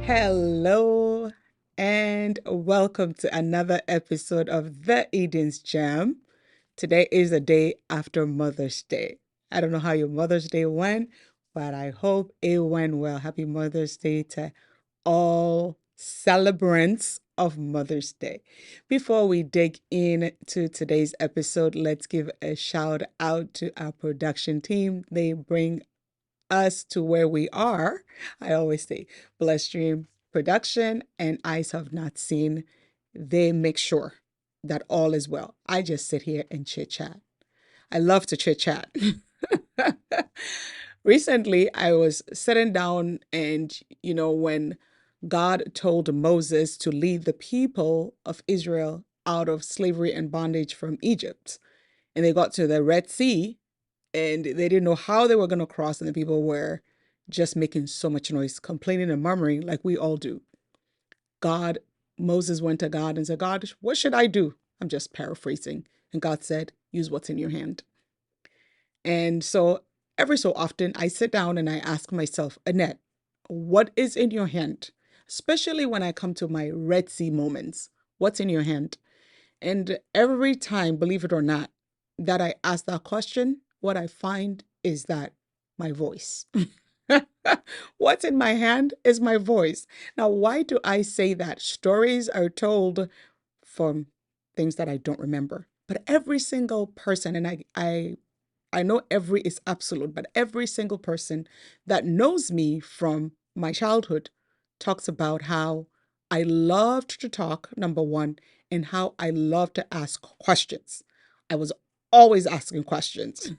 Hello and welcome to another episode of The Eden's Jam. Today is the day after Mother's Day. I don't know how your Mother's Day went, but I hope it went well. Happy Mother's Day to all celebrants of Mother's Day. Before we dig into today's episode, let's give a shout out to our production team. They bring us to where we are. I always say, Blessed Dream Production and Eyes Have Not Seen. They make sure that all is well. I just sit here and chit chat. I love to chit chat. Recently, I was sitting down, and when God told Moses to lead the people of Israel out of slavery and bondage from Egypt, and they got to the Red Sea, and they didn't know how they were going to cross, and the people were just making so much noise, complaining and murmuring like we all do. God, Moses went to God and said, God, what should I do? I'm just paraphrasing. And God said, use what's in your hand. And so every so often I sit down and I ask myself, Annette, what is in your hand? Especially when I come to my Red Sea moments. What's in your hand? And every time, believe it or not, that I ask that question, what I find is that my voice. What's in my hand is my voice. Now, why do I say that? Stories are told from things that I don't remember. But every single person, and I know every is absolute, but every single person that knows me from my childhood talks about how I loved to talk, number one, and how I love to ask questions. I was always asking questions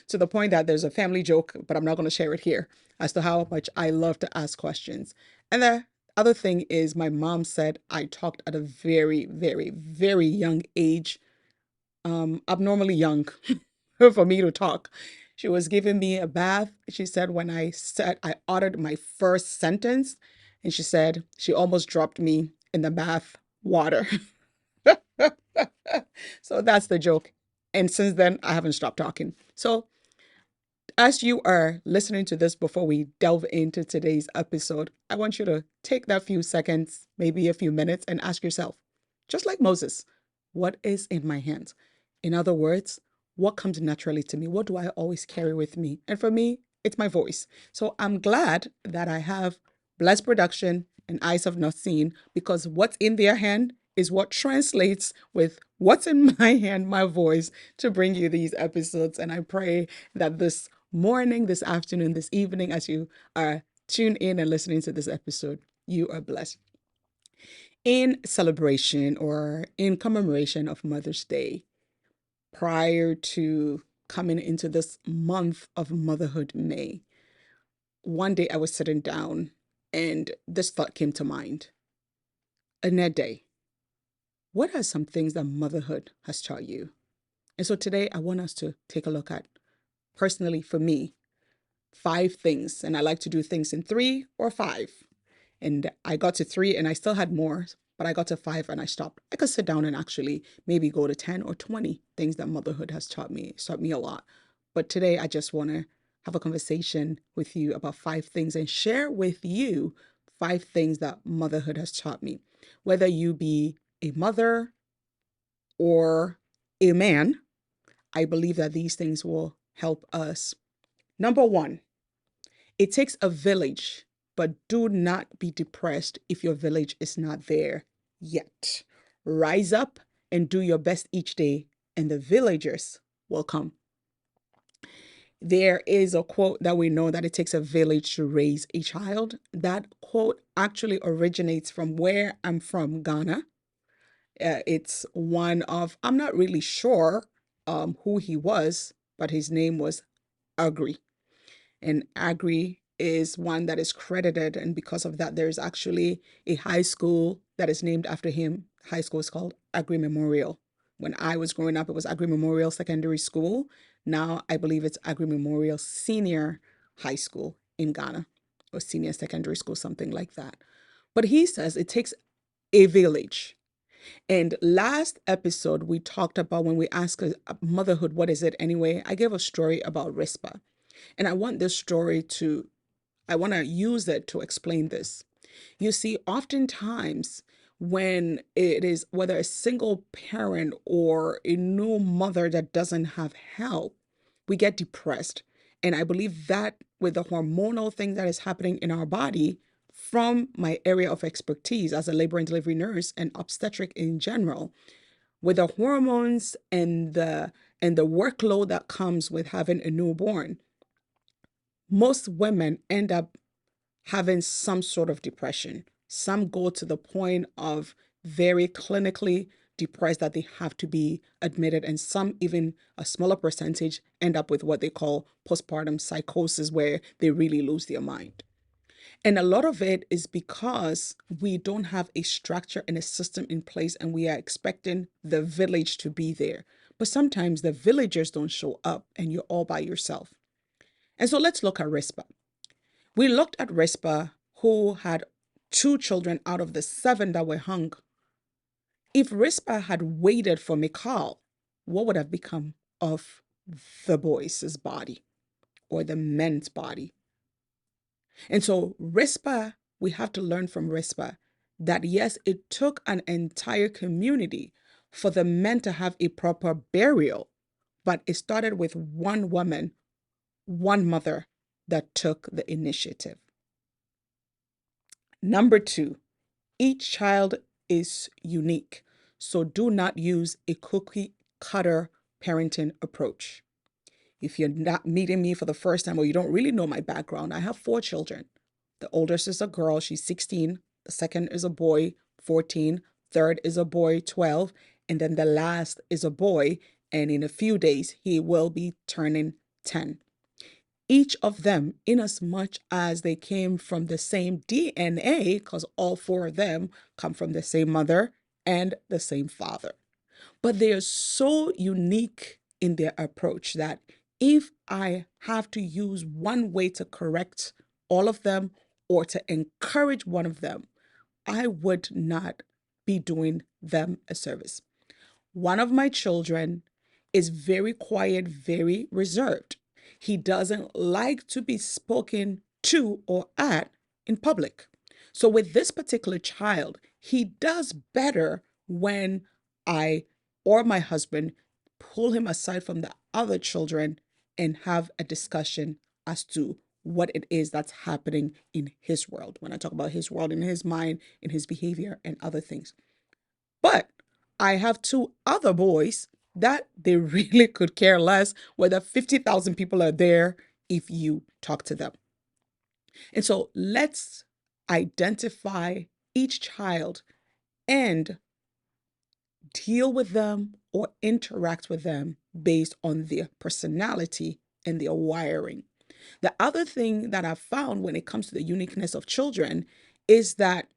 to the point that there's a family joke, but I'm not going to share it here, as to how much I love to ask questions. And the other thing is, my mom said I talked at a very, very, very young age, abnormally young for me to talk. She was giving me a bath. She said when I uttered my first sentence, and she said she almost dropped me in the bath water. So that's the joke. And since then, I haven't stopped talking. So as you are listening to this, before we delve into today's episode, I want you to take that few seconds, maybe a few minutes, and ask yourself, just like Moses, what is in my hands? In other words, what comes naturally to me? What do I always carry with me? And for me, it's my voice. So I'm glad that I have Blessed Production and Eyes Have Not Seen, because what's in their hand is what translates with what's in my hand, my voice, to bring you these episodes. And I pray that this morning, this afternoon, this evening, as you are tuned in and listening to this episode, you are blessed. In celebration or in commemoration of Mother's Day, prior to coming into this month of motherhood, May, one day I was sitting down and this thought came to mind. Annette Day, what are some things that motherhood has taught you? And so today I want us to take a look at, personally for me, 5 things. And I like to do things in 3 or 5. And I got to 3 and I still had more, but I got to 5 and I stopped. I could sit down and actually maybe go to 10 or 20 things that motherhood has taught me. It's taught me a lot. But today I just want to have a conversation with you about 5 things and share with you 5 things that motherhood has taught me. Whether you be a mother or a man, I believe that these things will help us. Number 1, it takes a village, but do not be depressed if your village is not there yet. Rise up and do your best each day, and the villagers will come. There is a quote that we know that it takes a village to raise a child. That quote actually originates from where I'm from, Ghana. It's one of, I'm not really sure who he was, but his name was Agri. And Agri is one that is credited, and because of that, there's actually a high school that is named after him. High school is called Agri Memorial. When I was growing up, it was Agri Memorial Secondary School. Now I believe it's Agri Memorial Senior High School in Ghana, or Senior Secondary School, something like that. But he says it takes a village. And last episode, we talked about, when we asked motherhood, what is it anyway? I gave a story about Rispa. And I want this story to I want to use it to explain this. You see, oftentimes when it is whether a single parent or a new mother that doesn't have help, we get depressed. And I believe that with the hormonal thing that is happening in our body, from my area of expertise as a labor and delivery nurse and obstetric in general, with the hormones and the workload that comes with having a newborn, most women end up having some sort of depression. Some go to the point of very clinically depressed that they have to be admitted, and some, even a smaller percentage, end up with what they call postpartum psychosis, where they really lose their mind. And a lot of it is because we don't have a structure and a system in place, and we are expecting the village to be there. But sometimes the villagers don't show up and you're all by yourself. And so let's look at Rispa. We looked at Rispa, who had two children out of the seven that were hung. If Rispa had waited for Michal, what would have become of the boys' body or the men's body? And so Rispa, we have to learn from Rispa that yes, it took an entire community for the men to have a proper burial, but it started with one woman, one mother that took the initiative. Number two, each child is unique. So do not use a cookie cutter parenting approach. If you're not meeting me for the first time or you don't really know my background, I have four children. The oldest is a girl, she's 16. The second is a boy, 14. Third is a boy, 12. And then the last is a boy. And in a few days, he will be turning 10. Each of them, inasmuch as they came from the same DNA, because all four of them come from the same mother and the same father. But they are so unique in their approach that if I have to use one way to correct all of them or to encourage one of them, I would not be doing them a service. One of my children is very quiet, very reserved. He doesn't like to be spoken to or at in public. So, with this particular child, he does better when I or my husband pull him aside from the other children and have a discussion as to what it is that's happening in his world. When I talk about his world, in his mind, in his behavior, and other things. But I have two other boys that they really could care less whether 50,000 people are there if you talk to them. And so let's identify each child and deal with them or interact with them based on their personality and their wiring. The other thing that I've found when it comes to the uniqueness of children is that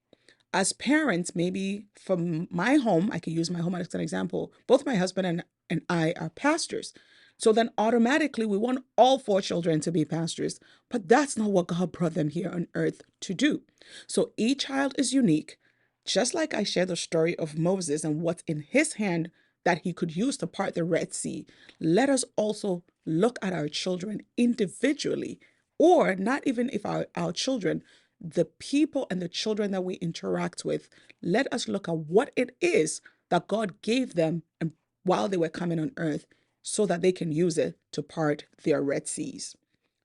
as parents, maybe from my home, I could use my home as an example. Both my husband and I are pastors. So then automatically we want all four children to be pastors, but that's not what God brought them here on earth to do. So each child is unique. Just like I share the story of Moses and what's in his hand that he could use to part the Red Sea, let us also look at our children individually, or not even if our children, the people and the children that we interact with, let us look at what it is that God gave them and while they were coming on earth so that they can use it to part their Red Seas.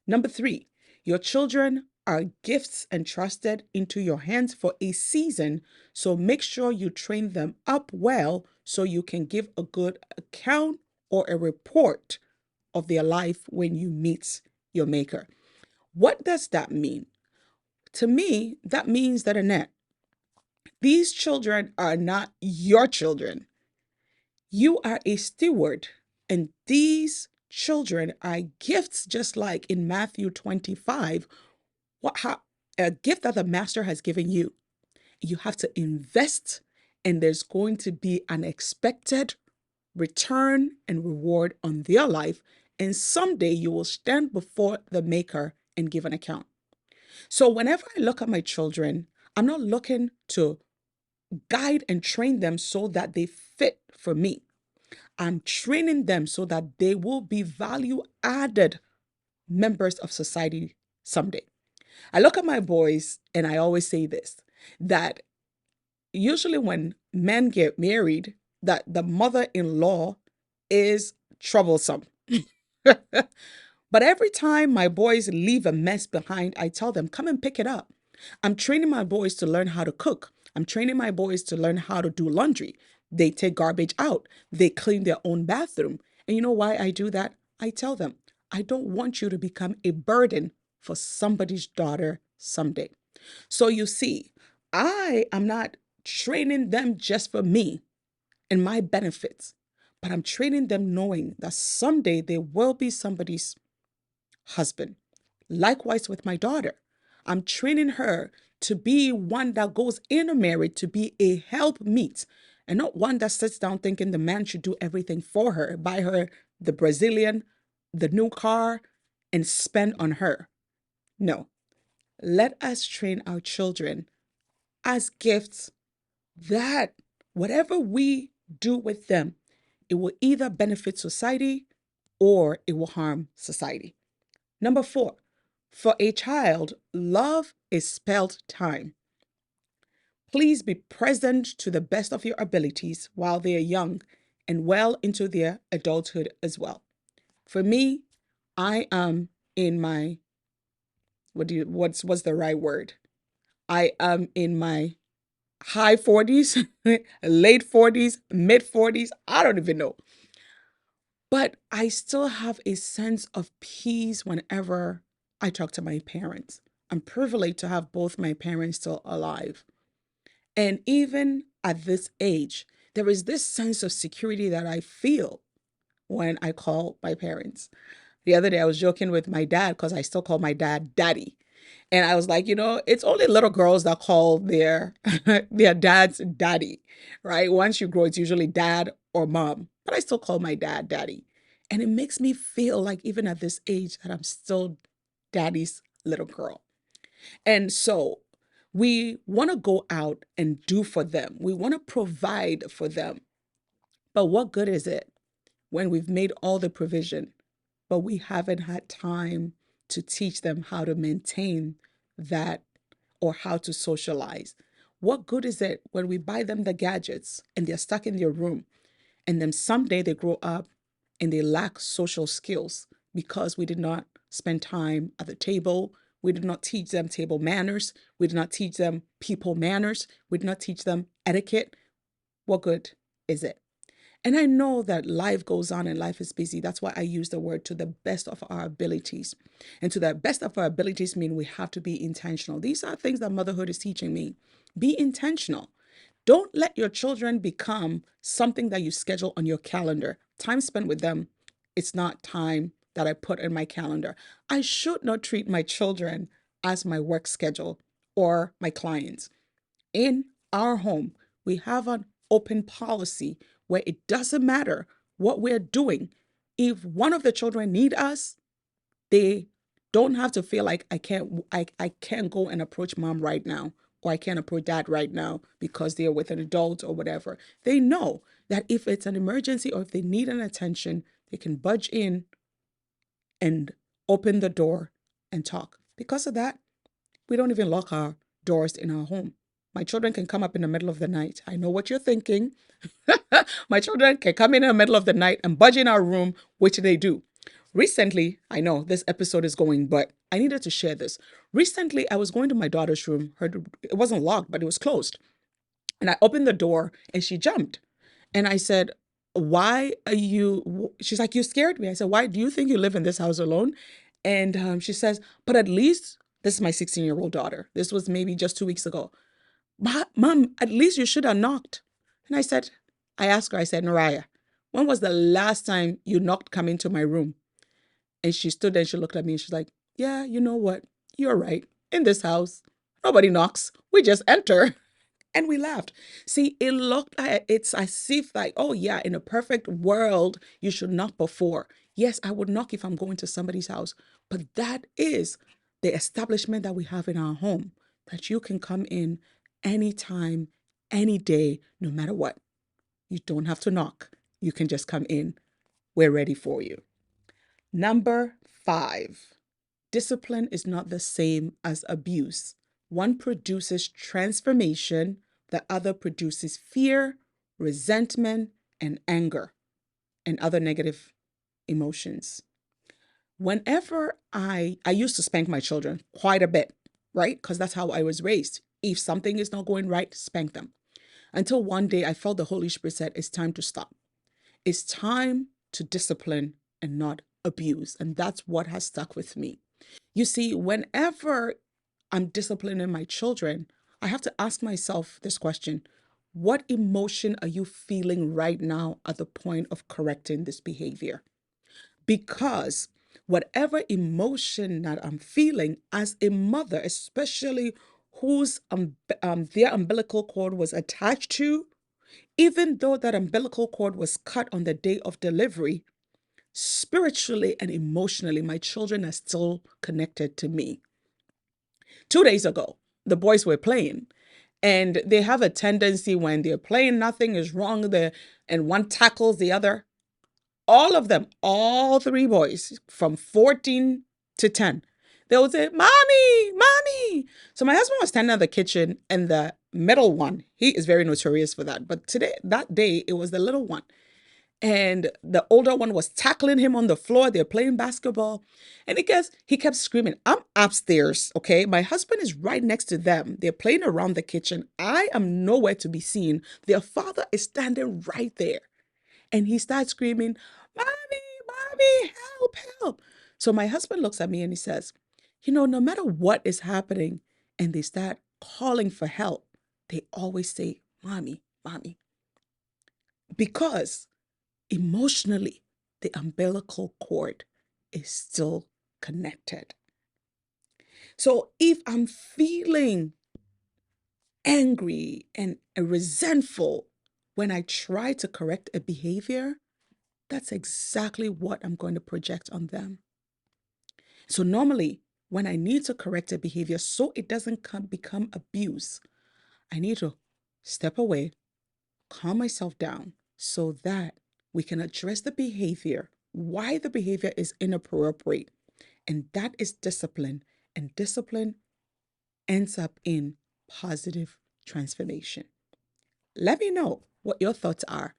Number three, your children are gifts entrusted into your hands for a season, so make sure you train them up well so you can give a good account or a report of their life when you meet your maker. What does that mean? To me, that means that, Annette, these children are not your children. You are a steward, and these children are gifts, just like in Matthew 25, a gift that the master has given you. You have to invest, and there's going to be an expected return and reward on their life. And someday you will stand before the maker and give an account. So whenever I look at my children, I'm not looking to guide and train them so that they fit for me. I'm training them so that they will be value added members of society someday. I look at my boys and I always say this, that usually when men get married, that the mother-in-law is troublesome. But every time my boys leave a mess behind, I tell them, come and pick it up. I'm training my boys to learn how to cook. I'm training my boys to learn how to do laundry. They take garbage out. They clean their own bathroom. And you know why I do that? I tell them, I don't want you to become a burden for somebody's daughter someday. So you see, I am not training them just for me and my benefits, but I'm training them knowing that someday they will be somebody's husband. Likewise with my daughter, I'm training her to be one that goes in a marriage to be a helpmeet and not one that sits down thinking the man should do everything for her, buy her the Brazilian, the new car, and spend on her. No, let us train our children as gifts that whatever we do with them, it will either benefit society or it will harm society. Number four, for a child, love is spelled time. Please be present to the best of your abilities while they are young and well into their adulthood as well. For me, I am in my what's the right word? I am in my high 40s, late 40s, mid 40s, I don't even know. But I still have a sense of peace whenever I talk to my parents. I'm privileged to have both my parents still alive. And even at this age, there is this sense of security that I feel when I call my parents. The other day, I was joking with my dad because I still call my dad daddy. And I was like, it's only little girls that call their their dads daddy, right? Once you grow, it's usually dad or mom. But I still call my dad daddy. And it makes me feel like even at this age that I'm still daddy's little girl. And so we want to go out and do for them. We want to provide for them. But what good is it when we've made all the provision, but we haven't had time to teach them how to maintain that or how to socialize? What good is it when we buy them the gadgets and they're stuck in their room and then someday they grow up and they lack social skills because we did not spend time at the table? We did not teach them table manners. We did not teach them people manners. We did not teach them etiquette. What good is it? And I know that life goes on and life is busy. That's why I use the word to the best of our abilities. And to the best of our abilities mean we have to be intentional. These are things that motherhood is teaching me. Be intentional. Don't let your children become something that you schedule on your calendar. Time spent with them, it's not time that I put in my calendar. I should not treat my children as my work schedule or my clients. In our home, we have an open policy where it doesn't matter what we're doing. If one of the children need us, they don't have to feel like I can't go and approach mom right now, or I can't approach dad right now because they're with an adult or whatever. They know that if it's an emergency or if they need an attention, they can budge in and open the door and talk. Because of that, we don't even lock our doors in our home. My children can come up in the middle of the night. I know what you're thinking. My children can come in the middle of the night and budge in our room, which they do. Recently, I know this episode is going, but I needed to share this. Recently, I was going to my daughter's room. It wasn't locked, but it was closed. And I opened the door and she jumped. And I said, why are you? She's like, you scared me. I said, why do you think you live in this house alone? And she says, but at least this is my 16-year-old daughter. This was maybe just 2 weeks ago. Mom, at least you should have knocked. And I asked her, I said, Naraya, when was the last time you knocked coming to my room? And she stood there and she looked at me and she's like, yeah, you know what? You're right. In this house, nobody knocks. We just enter. And we laughed. See, it's as if like, oh yeah, in a perfect world, you should knock before. Yes, I would knock if I'm going to somebody's house. But that is the establishment that we have in our home, that you can come in anytime, any day, no matter what. You don't have to knock. You can just come in. We're ready for you. Number 5, discipline is not the same as abuse. One produces transformation, the other produces fear, resentment, and anger, and other negative emotions. Whenever I used to spank my children quite a bit, right? Because that's how I was raised. If something is not going right, spank them. Until one day I felt the Holy Spirit said, it's time to stop. It's time to discipline and not abuse. And that's what has stuck with me. You see, whenever I'm disciplining my children, I have to ask myself this question: what emotion are you feeling right now at the point of correcting this behavior? Because whatever emotion that I'm feeling as a mother, especially whose their umbilical cord was attached to, even though that umbilical cord was cut on the day of delivery, spiritually and emotionally, my children are still connected to me. 2 days ago, the boys were playing, and they have a tendency when they're playing, nothing is wrong there, and one tackles the other. All of them, all three boys from 14 to 10, they would say, Mommy, Mommy. So my husband was standing in the kitchen, and the middle one, he is very notorious for that. But that day, it was the little one. And the older one was tackling him on the floor. They're playing basketball. And he kept screaming. I'm upstairs, okay? My husband is right next to them. They're playing around the kitchen. I am nowhere to be seen. Their father is standing right there. And he starts screaming, Mommy, Mommy, help, help. So my husband looks at me and he says, no matter what is happening and they start calling for help, they always say, Mommy, Mommy. Because emotionally, the umbilical cord is still connected. So if I'm feeling angry and resentful when I try to correct a behavior, that's exactly what I'm going to project on them. So normally, when I need to correct a behavior so it doesn't become abuse, I need to step away, calm myself down so that we can address the behavior, why the behavior is inappropriate. And that is discipline. And discipline ends up in positive transformation. Let me know what your thoughts are.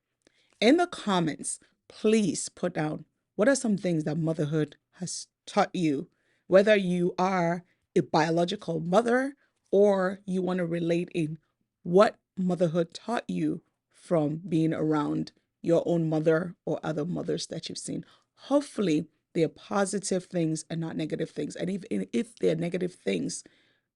In the comments, please put down what are some things that motherhood has taught you, whether you are a biological mother or you want to relate in what motherhood taught you from being around your own mother or other mothers that you've seen. Hopefully, they're positive things and not negative things. And if they're negative things,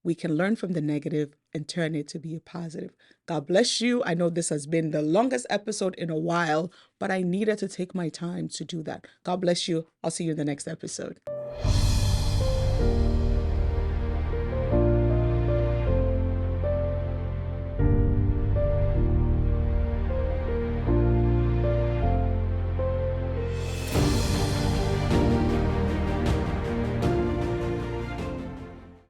we can learn from the negative and turn it to be a positive. God bless you. I know this has been the longest episode in a while, but I needed to take my time to do that. God bless you. I'll see you in the next episode.